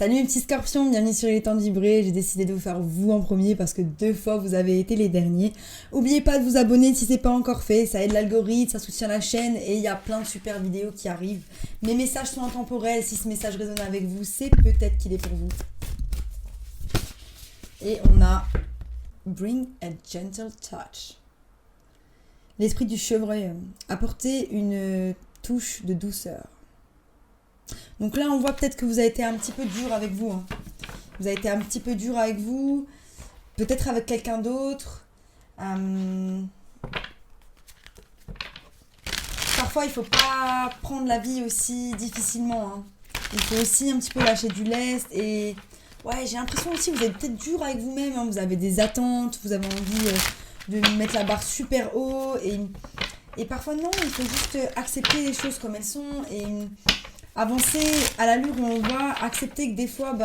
Salut mes petits scorpions, bienvenue sur les temps de vibrer. J'ai décidé de vous faire vous en premier parce que 2 fois vous avez été les derniers. N'oubliez pas de vous abonner si c'est pas encore fait, ça aide l'algorithme, ça soutient la chaîne et il y a plein de super vidéos qui arrivent. Mes messages sont intemporels, si ce message résonne avec vous, c'est peut-être qu'il est pour vous. Et on a Bring a Gentle Touch. L'esprit du chevreuil, apporter une touche de douceur. Donc là, on voit peut-être que vous avez été un petit peu dur avec vous. Vous avez été un petit peu dur avec vous, peut-être avec quelqu'un d'autre. Parfois, il ne faut pas prendre la vie aussi difficilement. Il faut aussi un petit peu lâcher du lest. Et ouais, j'ai l'impression aussi que vous êtes peut-être dur avec vous-même. Vous avez des attentes, vous avez envie de mettre la barre super haut. Et parfois, non, il faut juste accepter les choses comme elles sont et avancer à l'allure où on va, accepter que des fois,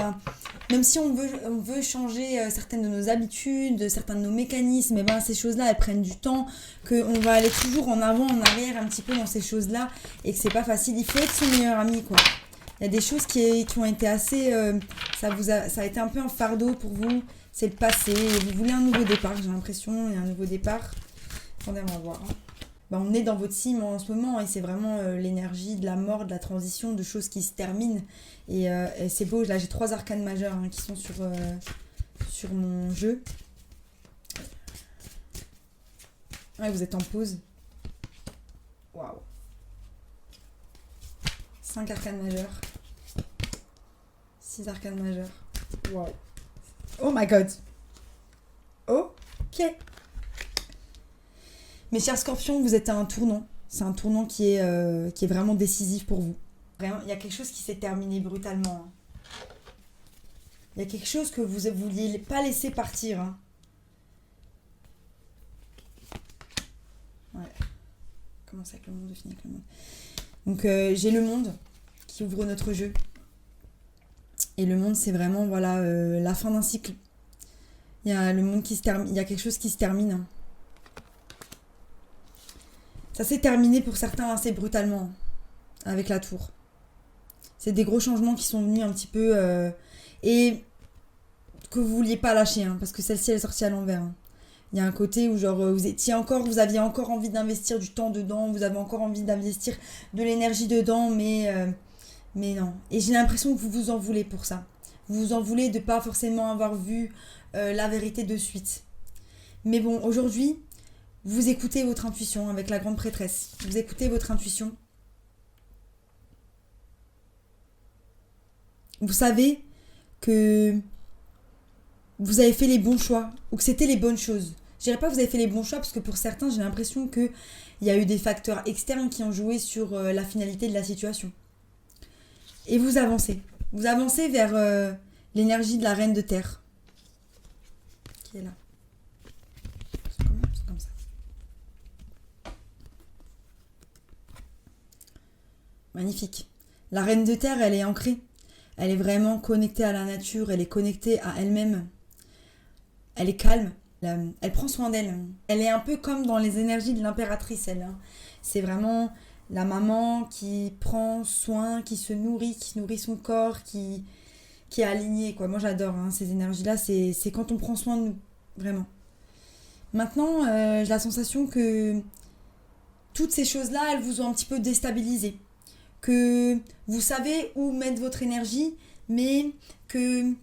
même si on veut changer certaines de nos habitudes, certains de nos mécanismes, et ces choses-là, elles prennent du temps, qu'on va aller toujours en avant, en arrière, un petit peu dans ces choses-là, et que c'est pas facile. Il faut être son meilleur ami, quoi. Il y a des choses qui ont été assez... ça a été un peu un fardeau pour vous, c'est le passé, vous voulez un nouveau départ, j'ai l'impression, il y a un nouveau départ. Attendez, on va voir. On est dans votre signe en ce moment et c'est vraiment l'énergie de la mort, de la transition, de choses qui se terminent. Et c'est beau, là j'ai 3 arcanes majeures qui sont sur mon jeu. Ouais, vous êtes en pause. Waouh. 5 arcanes majeures. 6 arcanes majeures. Waouh. Oh my god. Ok. Mes chers scorpions, vous êtes à un tournant. C'est un tournant qui est vraiment décisif pour vous. Vraiment, il y a quelque chose qui s'est terminé brutalement. Il y a quelque chose que vous ne vouliez pas laisser partir. Ouais. Commence avec le monde, finir avec le monde. Donc j'ai le monde qui ouvre notre jeu. Et le monde, c'est vraiment la fin d'un cycle. Il y a le monde qui se termine. Il y a quelque chose qui se termine. Ça s'est terminé pour certains assez brutalement avec la tour. C'est des gros changements qui sont venus un petit peu et que vous vouliez pas lâcher parce que celle-ci elle est sortie à l'envers. Il y a un côté où vous aviez encore envie d'investir du temps dedans, vous avez encore envie d'investir de l'énergie dedans, mais non. Et j'ai l'impression que vous vous en voulez pour ça. Vous vous en voulez de pas forcément avoir vu la vérité de suite. Mais bon, aujourd'hui, vous écoutez votre intuition avec la grande prêtresse. Vous écoutez votre intuition. Vous savez que vous avez fait les bons choix ou que c'était les bonnes choses. Je dirais pas que vous avez fait les bons choix parce que pour certains, j'ai l'impression qu'il y a eu des facteurs externes qui ont joué sur la finalité de la situation. Et vous avancez. Vous avancez vers l'énergie de la reine de terre qui est là. Magnifique. La reine de terre, elle est ancrée. Elle est vraiment connectée à la nature. Elle est connectée à elle-même. Elle est calme. Elle prend soin d'elle. Elle est un peu comme dans les énergies de l'impératrice, elle. C'est vraiment la maman qui prend soin, qui se nourrit, qui nourrit son corps, qui est alignée, quoi. Moi, j'adore ces énergies-là. C'est quand on prend soin de nous. Vraiment. Maintenant, j'ai la sensation que toutes ces choses-là, elles vous ont un petit peu déstabilisé. Que vous savez où mettre votre énergie, mais que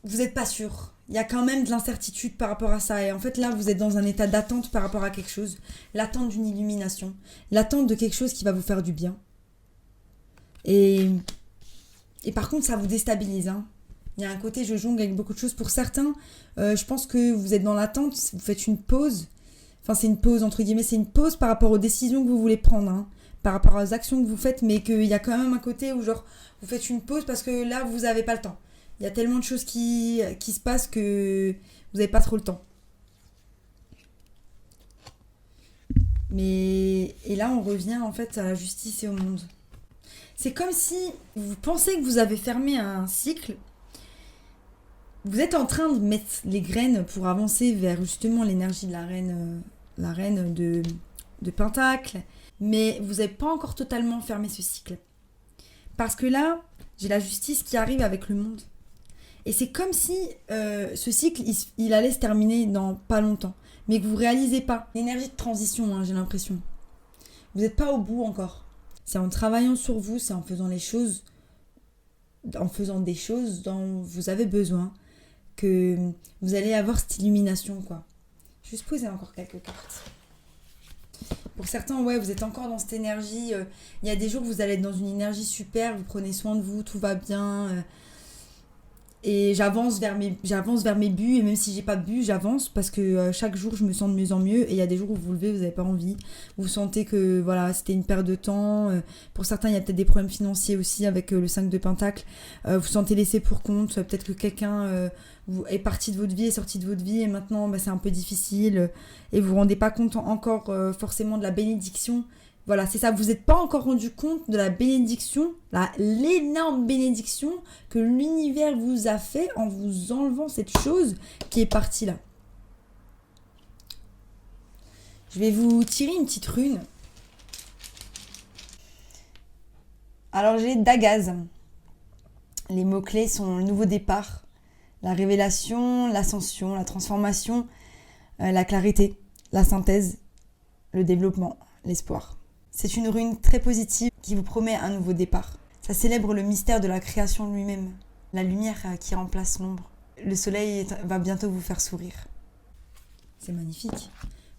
vous n'êtes pas sûr. Il y a quand même de l'incertitude par rapport à ça. Et en fait, là, vous êtes dans un état d'attente par rapport à quelque chose. L'attente d'une illumination. L'attente de quelque chose qui va vous faire du bien. Et par contre, ça vous déstabilise. Il y a un côté, je jongle avec beaucoup de choses. Pour certains, je pense que vous êtes dans l'attente. Vous faites une pause. Enfin, c'est une pause, entre guillemets. C'est une pause par rapport aux décisions que vous voulez prendre. Par rapport aux actions que vous faites, mais qu'il y a quand même un côté où vous faites une pause parce que là, vous n'avez pas le temps. Il y a tellement de choses qui se passent que vous n'avez pas trop le temps. Et là, on revient en fait à la justice et au monde. C'est comme si vous pensez que vous avez fermé un cycle. Vous êtes en train de mettre les graines pour avancer vers justement l'énergie de la reine de Pentacle. Mais vous n'avez pas encore totalement fermé ce cycle. Parce que là, J'ai la justice qui arrive avec le monde. Et c'est comme si ce cycle, il allait se terminer dans pas longtemps. Mais que vous réalisez pas. L'énergie de transition, j'ai l'impression. Vous n'êtes pas au bout encore. C'est en travaillant sur vous, c'est en faisant des choses dont vous avez besoin, que vous allez avoir cette illumination, quoi. Je vais juste poser encore quelques cartes. Pour certains, vous êtes encore dans cette énergie. Il y a des jours où vous allez être dans une énergie super, vous prenez soin de vous, tout va bien. Et j'avance vers mes buts, et même si j'ai pas de but, j'avance parce que chaque jour je me sens de mieux en mieux. Et il y a des jours où vous vous levez, vous n'avez pas envie, vous sentez que voilà, c'était une perte de temps. Pour certains, il y a peut-être des problèmes financiers aussi avec le 5 de Pentacle. Vous vous sentez laissé pour compte, peut-être que quelqu'un est parti de votre vie, est sorti de votre vie, et maintenant c'est un peu difficile, et vous vous rendez pas compte encore forcément de la bénédiction. Voilà, c'est ça, vous n'êtes pas encore rendu compte de la bénédiction, l'énorme bénédiction que l'univers vous a fait en vous enlevant cette chose qui est partie là. Je vais vous tirer une petite rune. Alors j'ai Dagaz. Les mots-clés sont le nouveau départ, la révélation, l'ascension, la transformation, la clarté, la synthèse, le développement, l'espoir. C'est une rune très positive qui vous promet un nouveau départ. Ça célèbre le mystère de la création lui-même, la lumière qui remplace l'ombre. Le soleil va bientôt vous faire sourire. C'est magnifique.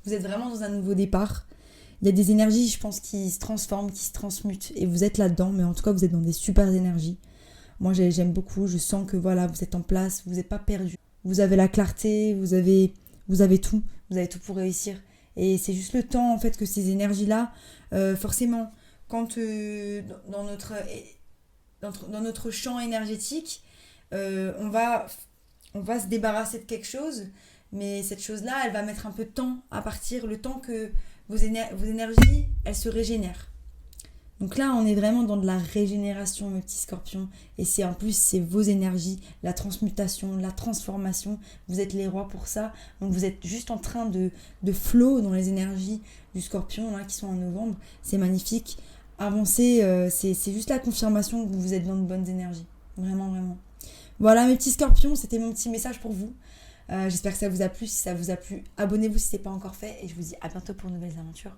Vous êtes vraiment dans un nouveau départ. Il y a des énergies, je pense, qui se transforment, qui se transmutent. Et vous êtes là-dedans, mais en tout cas, vous êtes dans des super énergies. Moi, j'aime beaucoup. Je sens que voilà, vous êtes en place, vous n'êtes pas perdu. Vous avez la clarté, vous avez tout. Vous avez tout pour réussir. Et c'est juste le temps, en fait, que ces énergies-là, forcément, quand dans notre champ énergétique, on va se débarrasser de quelque chose, mais cette chose-là, elle va mettre un peu de temps à partir, le temps que vos énergies, elles se régénèrent. Donc là, on est vraiment dans de la régénération, mes petits scorpions. Et en plus, c'est vos énergies, la transmutation, la transformation. Vous êtes les rois pour ça. Donc vous êtes juste en train de flow dans les énergies du scorpion là, qui sont en novembre. C'est magnifique. Avancez, c'est juste la confirmation que vous êtes dans de bonnes énergies. Vraiment, vraiment. Voilà, mes petits scorpions, c'était mon petit message pour vous. J'espère que ça vous a plu. Si ça vous a plu, abonnez-vous si ce n'est pas encore fait. Et je vous dis à bientôt pour de nouvelles aventures.